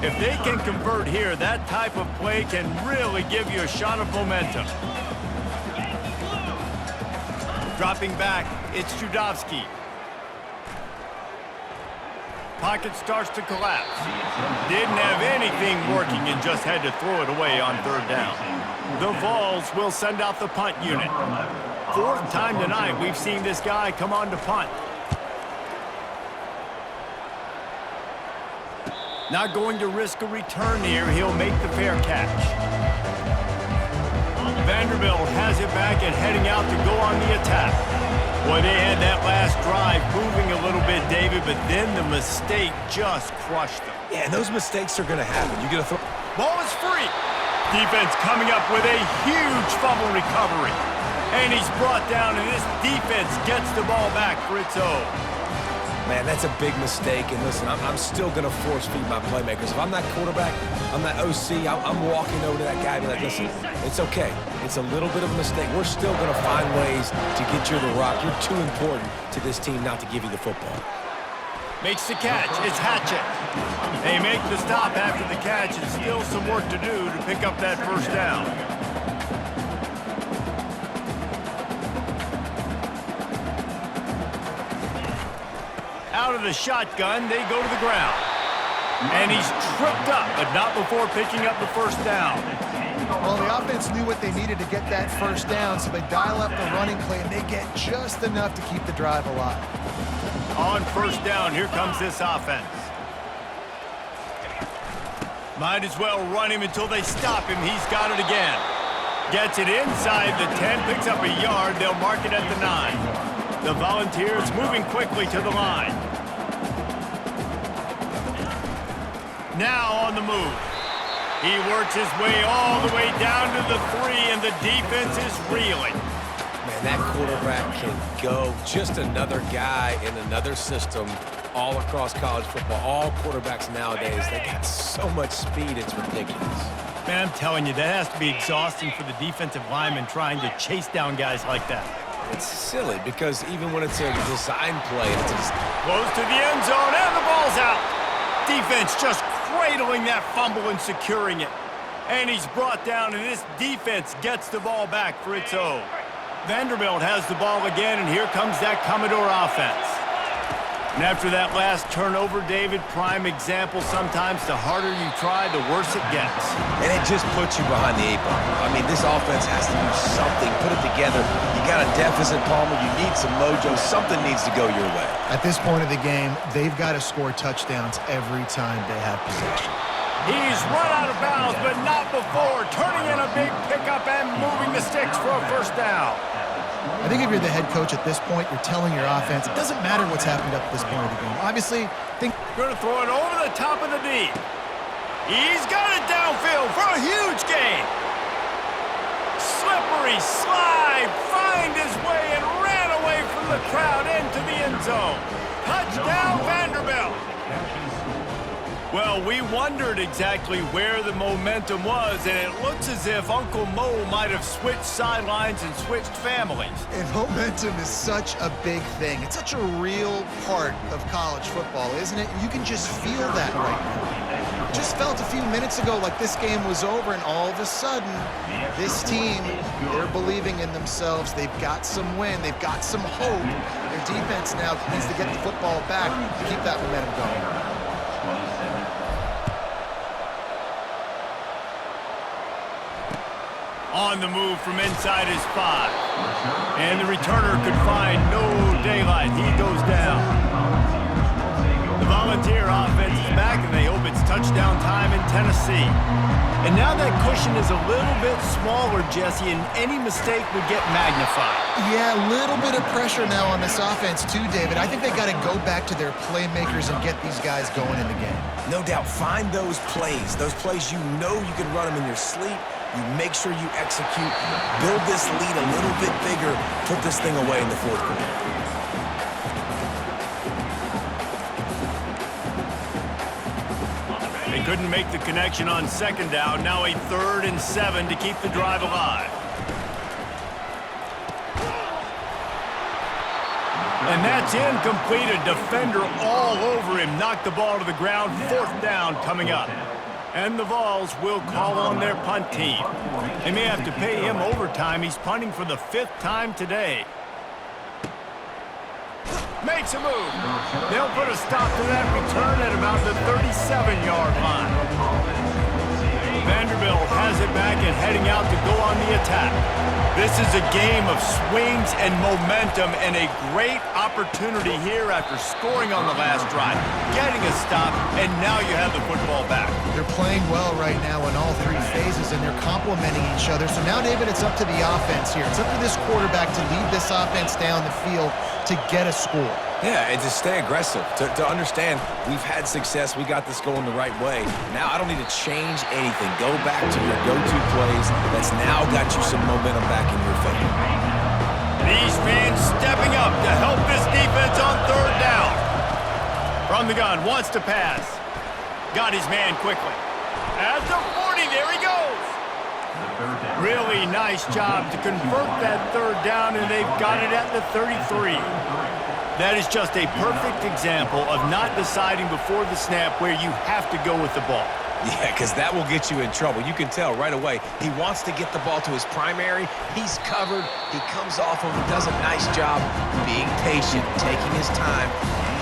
If they can convert here, that type of play can really give you a shot of momentum. Dropping back, it's Judovsky. Pocket starts to collapse. Didn't have anything working and just had to throw it away on third down. The Vols will send out the punt unit. Fourth time tonight we've seen this guy come on to punt. Not going to risk a return here. He'll make the fair catch. Vanderbilt has it back and heading out to go on the attack. Boy, they had that last drive moving a little bit, David, but then the mistake just crushed them. Yeah, and those mistakes are going to happen. You get a throw. Ball is free. Defense coming up with a huge fumble recovery. And he's brought down, and this defense gets the ball back for its own. Man, that's a big mistake. And listen, I'm still going to force feed my playmakers. If I'm that quarterback, I'm that OC, I'm walking over to that guy and be like, listen, it's okay. It's a little bit of a mistake. We're still going to find ways to get you the rock. You're too important to this team not to give you the football. Makes the catch. It's Hatchett. They make the stop after the catch, and still some work to do to pick up that first down. Out of the shotgun, they go to the ground. And he's tripped up, but not before picking up the first down. Well, the offense knew what they needed to get that first down, so they dial up the running play, and they get just enough to keep the drive alive. On first down, here comes this offense. Might as well run him until they stop him. He's got it again. Gets it inside the 10, picks up a yard. They'll mark it at the 9. The Volunteers moving quickly to the line. Now on the move. He works his way all the way down to the 3, and the defense is reeling. Man, that quarterback can go. Just another guy in another system all across college football. All quarterbacks nowadays, they got so much speed, it's ridiculous. Man, I'm telling you, that has to be exhausting for the defensive lineman trying to chase down guys like that. It's silly because even when it's a design play, it's just Close to the end zone, and the ball's out. Defense just cradling that fumble and securing it. And he's brought down, and this defense gets the ball back for its own. Vanderbilt has the ball again, and here comes that Commodore offense. And after that last turnover, David, prime example, sometimes the harder you try, the worse it gets. and it just puts you behind the 8 ball. I mean, this offense has to do something, put it together. You got a deficit, Palmer. You need some mojo. Something needs to go your way. At this point of the game, they've got to score touchdowns every time they have possession. He's run out of bounds, but not before turning in a big pickup and moving the sticks for a first down. I think if you're the head coach at this point, you're telling your offense, it doesn't matter what's happened up to this point of the game. Obviously, Going to throw it over the top of the D. He's got it downfield for a huge gain. Slippery slide, find his way and ran away from the crowd into the end zone. Touchdown, Vanderbilt. Well, we wondered exactly where the momentum was, and it looks as if Uncle Mo might have switched sidelines and switched families. and momentum is such a big thing. It's such a real part of college football, isn't it? You can just feel that right now. just felt a few minutes ago like this game was over, and all of a sudden, this team, they're believing in themselves. They've got some win. They've got some hope. Their defense now needs to get the football back to keep that momentum going. On the move from inside his 5. And the returner could find no daylight. He goes down. The Volunteer offense is back, and they hope it's touchdown time in Tennessee. And now that cushion is a little bit smaller, Jesse, and any mistake would get magnified. Yeah, a little bit of pressure now on this offense too, David. I think they got to go back to their playmakers and get these guys going in the game. No doubt, find those plays you know you can run them in your sleep. You make sure you execute, build this lead a little bit bigger, put this thing away in the fourth quarter. They couldn't make the connection on second down. Now a 3rd and 7 to keep the drive alive. And that's incomplete. A defender all over him. Knocked the ball to the ground. 4th down coming up. And the Vols will call on their punt team. They may have to pay him overtime. He's punting for the 5th time today. Makes a move. They'll put a stop to that return at about the 37-yard line. Vanderbilt has it back and heading out to go on the attack. This is a game of swings and momentum, and a great opportunity here after scoring on the last drive, getting a stop, and now you have the football back. They're playing well right now in all 3 phases, and they're complementing each other. So now, David, it's up to the offense here. It's up to this quarterback to lead this offense down the field to get a score. Yeah, and to stay aggressive, to understand we've had success, we got this going the right way. Now I don't need to change anything. Go back to your go-to plays. That's now got you some momentum back in your favor. These fans stepping up to help this defense on 3rd down. From the gun, wants to pass. Got his man quickly. At the 40, there he goes. Really nice job to convert that 3rd down, and they've got it at the 33. That is just a perfect example of not deciding before the snap where you have to go with the ball. Yeah, because that will get you in trouble. You can tell right away. He wants to get the ball to his primary. He's covered. He comes off him. He does a nice job being patient, taking his time,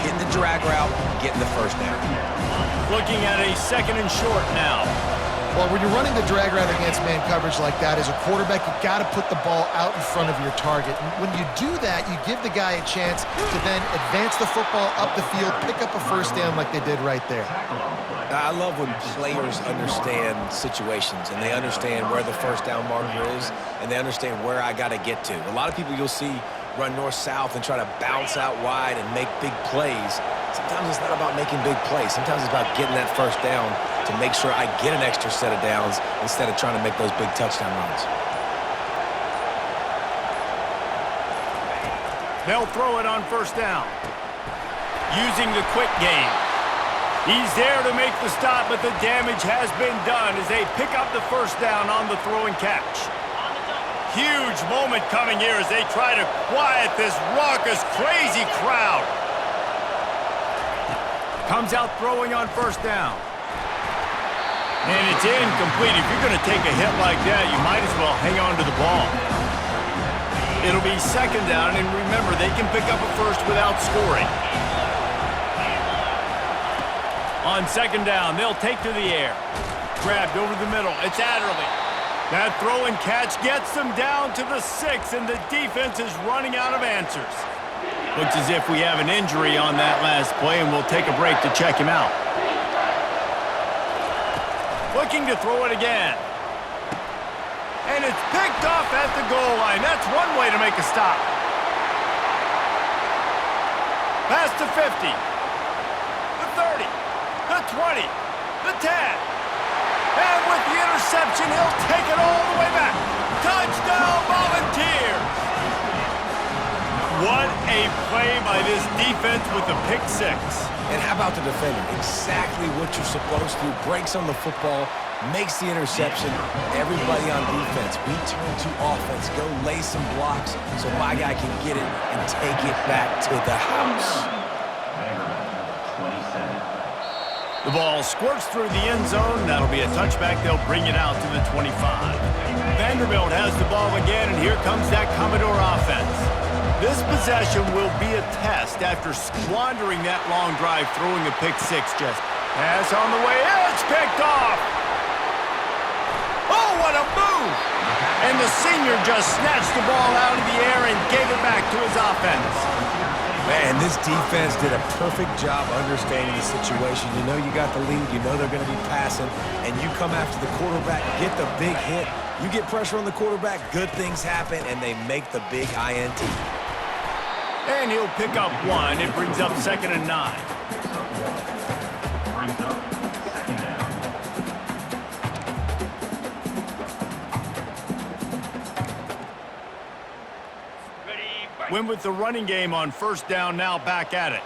hitting the drag route, getting the 1st down. Looking at a 2nd and short now. Well, when you're running the drag route against man coverage like that, as a quarterback, you got to put the ball out in front of your target. And when you do that, you give the guy a chance to then advance the football up the field, pick up a 1st down like they did right there. I love when players understand situations and they understand where the 1st down marker is and they understand where I got to get to. A lot of people you'll see run north-south and try to bounce out wide and make big plays. Sometimes it's not about making big plays. Sometimes it's about getting that 1st down to make sure I get an extra set of downs instead of trying to make those big touchdown runs. They'll throw it on 1st down. Using the quick game. He's there to make the stop, but the damage has been done as they pick up the 1st down on the throw and catch. Huge moment coming here as they try to quiet this raucous, crazy crowd. Comes out throwing on 1st down. And it's incomplete. If you're going to take a hit like that, you might as well hang on to the ball. It'll be 2nd down, and remember, they can pick up a 1st without scoring. On 2nd down, they'll take to the air. Grabbed over the middle. It's Adderley. That throw and catch gets them down to the 6, and the defense is running out of answers. Looks as if we have an injury on that last play, and we'll take a break to check him out. Looking to throw it again. And it's picked off at the goal line. That's one way to make a stop. Pass to 50. The 30. The 20. The 10. And with the interception, he'll take it all the way back. Touchdown, Volunteers! What a play by this defense with the pick 6. And how about the defender? Exactly what you're supposed to. Breaks on the football, makes the interception. Everybody on defense, we turn to offense. Go lay some blocks so my guy can get it and take it back to the house. The ball squirts through the end zone. That'll be a touchback. They'll bring it out to the 25. Vanderbilt has the ball again, and here comes that Commodore offense. This possession will be a test after squandering that long drive, throwing a pick six. Just pass on the way. It's picked off. Oh, what a move! And the senior just snatched the ball out of the air and gave it back to his offense. Man, this defense did a perfect job understanding the situation. You know you got the lead. You know they're going to be passing. And you come after the quarterback, get the big hit. You get pressure on the quarterback, good things happen, and they make the big INT. And he'll pick up one. It brings up 2nd and 9. Win with the running game on 1st down, now back at it.